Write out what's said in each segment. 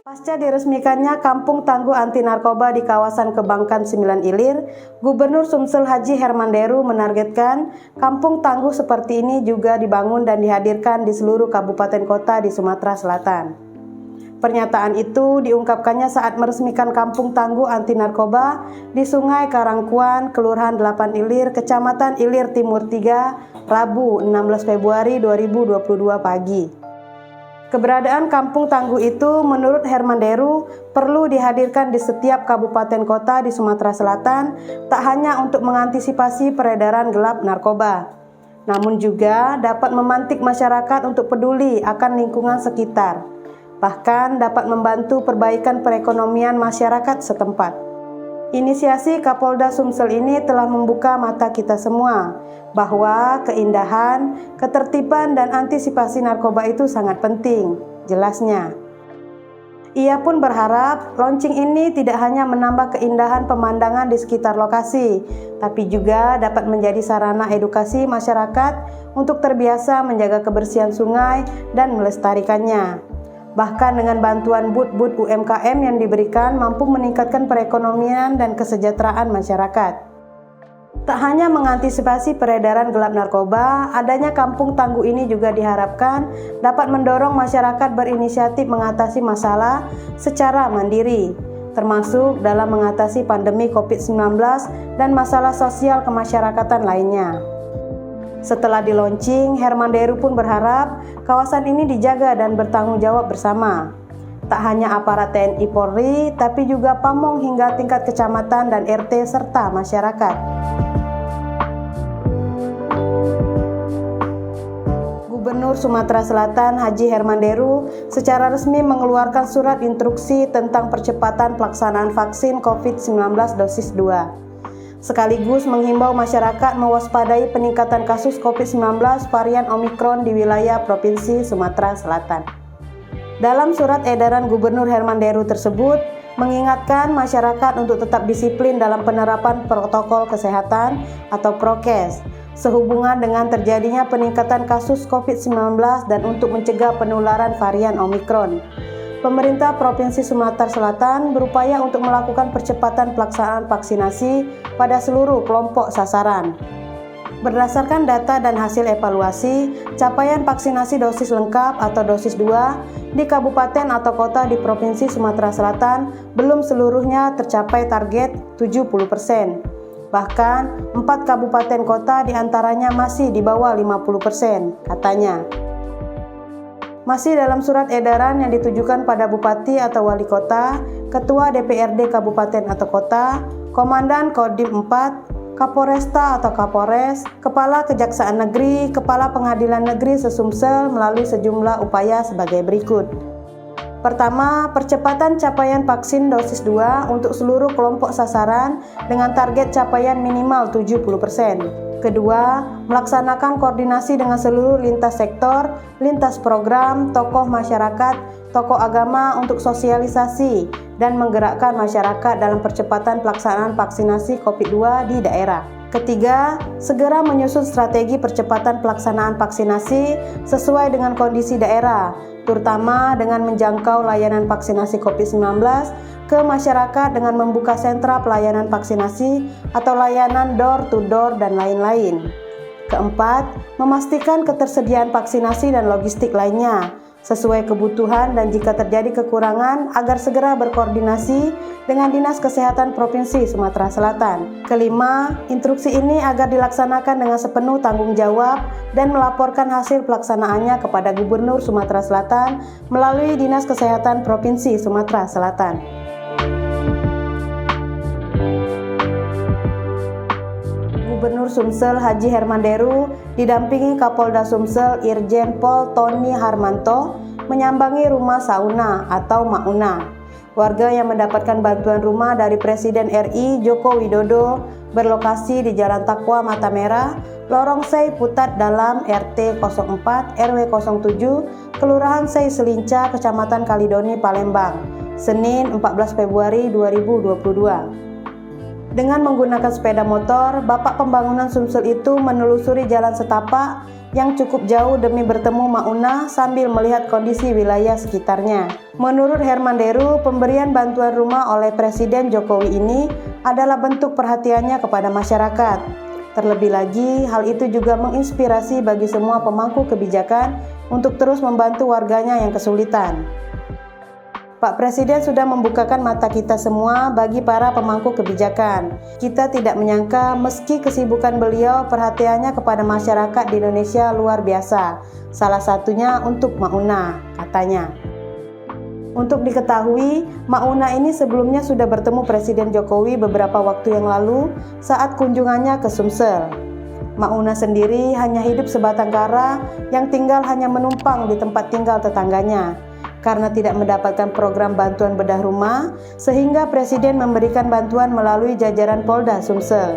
Pasca diresmikannya Kampung Tangguh Anti Narkoba di kawasan Kebangkan 9 Ilir, Gubernur Sumsel Haji Herman Deru menargetkan kampung tangguh seperti ini juga dibangun dan dihadirkan di seluruh kabupaten kota di Sumatera Selatan. Pernyataan itu diungkapkannya saat meresmikan Kampung Tangguh Anti Narkoba di Sungai Karangkuan, Kelurahan 8 Ilir, Kecamatan Ilir Timur 3, Rabu 16 Februari 2022 pagi. Keberadaan Kampung Tangguh itu menurut Herman Deru perlu dihadirkan di setiap kabupaten kota di Sumatera Selatan, tak hanya untuk mengantisipasi peredaran gelap narkoba, namun juga dapat memantik masyarakat untuk peduli akan lingkungan sekitar, bahkan dapat membantu perbaikan perekonomian masyarakat setempat. Inisiasi Kapolda Sumsel ini telah membuka mata kita semua bahwa keindahan, ketertiban, dan antisipasi narkoba itu sangat penting, jelasnya. Ia pun berharap launching ini tidak hanya menambah keindahan pemandangan di sekitar lokasi, tapi juga dapat menjadi sarana edukasi masyarakat untuk terbiasa menjaga kebersihan sungai dan melestarikannya. Bahkan dengan bantuan booth-booth UMKM yang diberikan mampu meningkatkan perekonomian dan kesejahteraan masyarakat. Tak hanya mengantisipasi peredaran gelap narkoba, adanya Kampung Tangguh ini juga diharapkan dapat mendorong masyarakat berinisiatif mengatasi masalah secara mandiri, termasuk dalam mengatasi pandemi COVID-19 dan masalah sosial kemasyarakatan lainnya. Setelah di-launching, Herman Deru pun berharap kawasan ini dijaga dan bertanggung jawab bersama. Tak hanya aparat TNI Polri, tapi juga Pamong hingga tingkat kecamatan dan RT serta masyarakat. Gubernur Sumatera Selatan Haji Herman Deru secara resmi mengeluarkan surat instruksi tentang percepatan pelaksanaan vaksin COVID-19 dosis 2. Sekaligus menghimbau masyarakat mewaspadai peningkatan kasus COVID-19 varian Omikron di wilayah Provinsi Sumatera Selatan. Dalam surat edaran Gubernur Herman Deru tersebut, mengingatkan masyarakat untuk tetap disiplin dalam penerapan protokol kesehatan atau prokes, sehubungan dengan terjadinya peningkatan kasus COVID-19 dan untuk mencegah penularan varian Omikron. Pemerintah Provinsi Sumatera Selatan berupaya untuk melakukan percepatan pelaksanaan vaksinasi pada seluruh kelompok sasaran. Berdasarkan data dan hasil evaluasi, capaian vaksinasi dosis lengkap atau dosis 2 di kabupaten atau kota di Provinsi Sumatera Selatan belum seluruhnya tercapai target 70%. Bahkan 4 kabupaten kota diantaranya masih di bawah 50%, katanya. Masih dalam surat edaran yang ditujukan pada Bupati atau Wali Kota, Ketua DPRD Kabupaten atau Kota, Komandan Kodim 4, Kapolresta atau Kapolres, Kepala Kejaksaan Negeri, Kepala Pengadilan Negeri Sesumsel melalui sejumlah upaya sebagai berikut. Pertama, percepatan capaian vaksin dosis 2 untuk seluruh kelompok sasaran dengan target capaian minimal 70%. Kedua, melaksanakan koordinasi dengan seluruh lintas sektor, lintas program, tokoh masyarakat, tokoh agama untuk sosialisasi dan menggerakkan masyarakat dalam percepatan pelaksanaan vaksinasi COVID-2 di daerah. Ketiga, segera menyusun strategi percepatan pelaksanaan vaksinasi sesuai dengan kondisi daerah, terutama dengan menjangkau layanan vaksinasi COVID-19 ke masyarakat dengan membuka sentra pelayanan vaksinasi atau layanan door-to-door dan lain-lain. Keempat, memastikan ketersediaan vaksinasi dan logistik lainnya sesuai kebutuhan dan jika terjadi kekurangan agar segera berkoordinasi dengan Dinas Kesehatan Provinsi Sumatera Selatan. Kelima, instruksi ini agar dilaksanakan dengan sepenuh tanggung jawab dan melaporkan hasil pelaksanaannya kepada Gubernur Sumatera Selatan melalui Dinas Kesehatan Provinsi Sumatera Selatan. Gubernur Sumsel Haji Herman Deru didampingi Kapolda Sumsel Irjen Pol Tony Harmanto menyambangi rumah sauna atau Mauna. Warga yang mendapatkan bantuan rumah dari Presiden RI Joko Widodo berlokasi di Jalan Takwa Mata Merah, Lorong Sei Putat Dalam RT 04 RW 07, Kelurahan Sei Selinca, Kecamatan Kalidoni, Palembang, Senin 14 Februari 2022. Dengan menggunakan sepeda motor, bapak pembangunan Sumsel itu menelusuri jalan setapak yang cukup jauh demi bertemu Mauna sambil melihat kondisi wilayah sekitarnya. Menurut Herman Deru, pemberian bantuan rumah oleh Presiden Jokowi ini adalah bentuk perhatiannya kepada masyarakat. Terlebih lagi, hal itu juga menginspirasi bagi semua pemangku kebijakan untuk terus membantu warganya yang kesulitan. Pak Presiden sudah membukakan mata kita semua bagi para pemangku kebijakan. Kita tidak menyangka meski kesibukan beliau, perhatiannya kepada masyarakat di Indonesia luar biasa. Salah satunya untuk Mauna, katanya. Untuk diketahui, Mauna ini sebelumnya sudah bertemu Presiden Jokowi beberapa waktu yang lalu saat kunjungannya ke Sumsel. Mauna sendiri hanya hidup sebatang kara yang tinggal hanya menumpang di tempat tinggal tetangganya. Karena tidak mendapatkan program bantuan bedah rumah, sehingga Presiden memberikan bantuan melalui jajaran Polda Sumsel.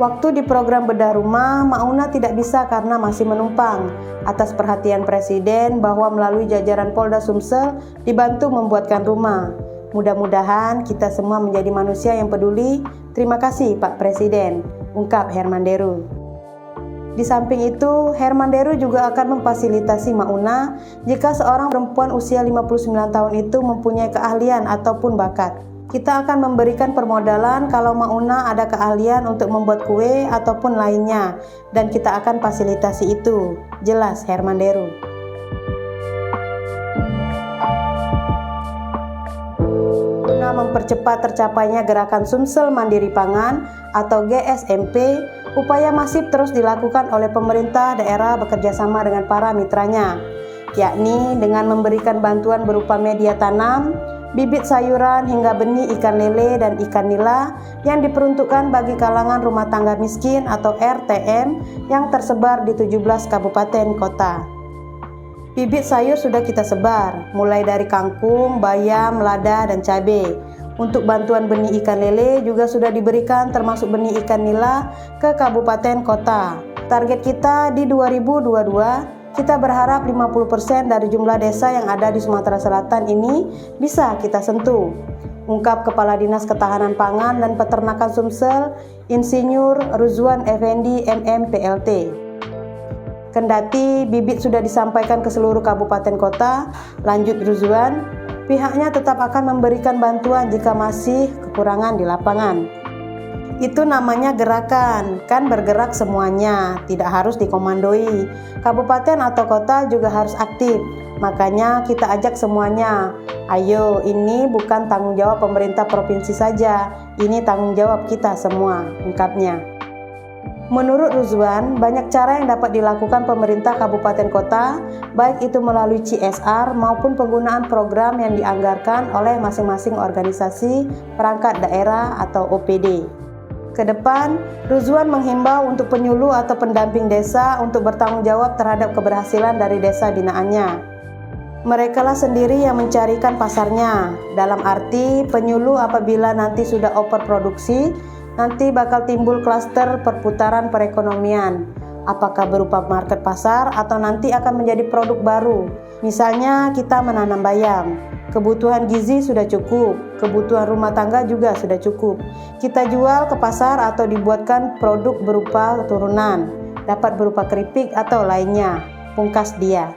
Waktu di program bedah rumah, Mauna tidak bisa karena masih menumpang. Atas perhatian Presiden bahwa melalui jajaran Polda Sumsel dibantu membuatkan rumah. Mudah-mudahan kita semua menjadi manusia yang peduli. Terima kasih Pak Presiden, ungkap Herman Deru. Di samping itu, Herman Deru juga akan memfasilitasi Mauna jika seorang perempuan usia 59 tahun itu mempunyai keahlian ataupun bakat. Kita akan memberikan permodalan kalau Mauna ada keahlian untuk membuat kue ataupun lainnya, dan kita akan fasilitasi itu, jelas Herman Deru. Guna mempercepat tercapainya Gerakan Sumsel Mandiri Pangan atau GSMP, upaya masif terus dilakukan oleh pemerintah daerah bekerjasama dengan para mitranya, yakni dengan memberikan bantuan berupa media tanam, bibit sayuran hingga benih ikan lele dan ikan nila yang diperuntukkan bagi kalangan rumah tangga miskin atau RTM yang tersebar di 17 kabupaten kota. Bibit sayur sudah kita sebar, mulai dari kangkung, bayam, lada, dan cabai. Untuk bantuan benih ikan lele juga sudah diberikan termasuk benih ikan nila ke kabupaten kota. Target kita di 2022, kita berharap 50% dari jumlah desa yang ada di Sumatera Selatan ini bisa kita sentuh, ungkap Kepala Dinas Ketahanan Pangan dan Peternakan Sumsel, Insinyur Ruzwan Effendi MMPLT. Kendati bibit sudah disampaikan ke seluruh kabupaten kota, lanjut Ruzwan, pihaknya tetap akan memberikan bantuan jika masih kekurangan di lapangan. Itu namanya gerakan, kan bergerak semuanya, tidak harus dikomandoi. Kabupaten atau kota juga harus aktif, makanya kita ajak semuanya. Ayo, ini bukan tanggung jawab pemerintah provinsi saja, ini tanggung jawab kita semua, ungkapnya. Menurut Ruzwan, banyak cara yang dapat dilakukan pemerintah kabupaten kota, baik itu melalui CSR maupun penggunaan program yang dianggarkan oleh masing-masing organisasi perangkat daerah atau OPD. Kedepan, Ruzwan menghimbau untuk penyuluh atau pendamping desa untuk bertanggung jawab terhadap keberhasilan dari desa binaannya. Merekalah sendiri yang mencarikan pasarnya, dalam arti penyuluh apabila nanti sudah overproduksi, nanti bakal timbul klaster perputaran perekonomian. Apakah berupa market pasar atau nanti akan menjadi produk baru. Misalnya kita menanam bayam, kebutuhan gizi sudah cukup, kebutuhan rumah tangga juga sudah cukup. Kita jual ke pasar atau dibuatkan produk berupa turunan, dapat berupa keripik atau lainnya, pungkas dia.